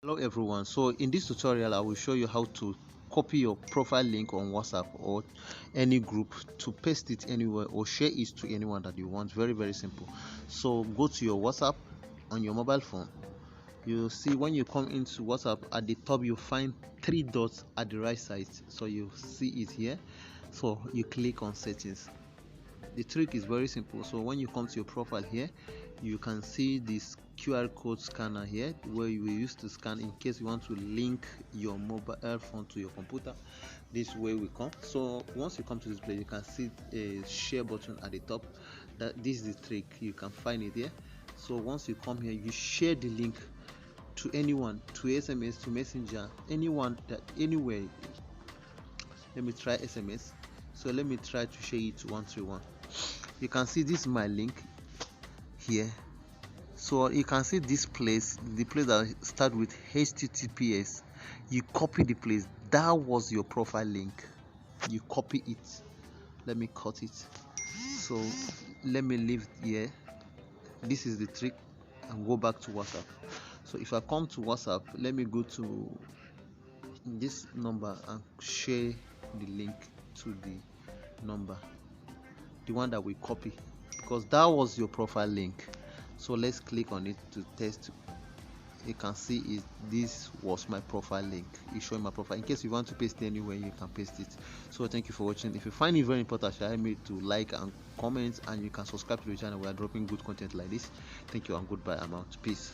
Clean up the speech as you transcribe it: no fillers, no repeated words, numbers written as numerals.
Hello everyone, so in this tutorial I will show you how to copy your profile link on WhatsApp or any group to paste it anywhere or share it to anyone that you want. Very simple. So go to your WhatsApp on your mobile phone. You see when you come into WhatsApp, at the top you find three dots at the right side, so you see it here. So you click on settings. The trick is very simple. So when you come to your profile here, you can see this QR code scanner here where you will use to scan in case you want to link your mobile phone to your computer. This way we come. So once you come to this place, you can see a share button at the top. This is the trick, you can find it here. So once you come here, you share the link to anyone, to SMS, to Messenger, anyone, that anywhere. Let me try SMS. So let me try to share it to 131. You can see this is my link here. So you can see this place, the place that start with HTTPS. You copy the place, that was your profile link. You copy it. Let me cut it. So let me leave here. This is the trick, and go back to WhatsApp. So if I come to WhatsApp, let me go to this number and share the link to the number, the one that we copy, because that was your profile link. So let's click on it to test. You can see it, this was my profile link. It's showing my profile. In case you want to paste it anywhere, you can paste it. So thank you for watching. If you find it very important, help me to like and comment, and you can subscribe to the channel. We are dropping good content like this. Thank you and goodbye. I'm out. Peace.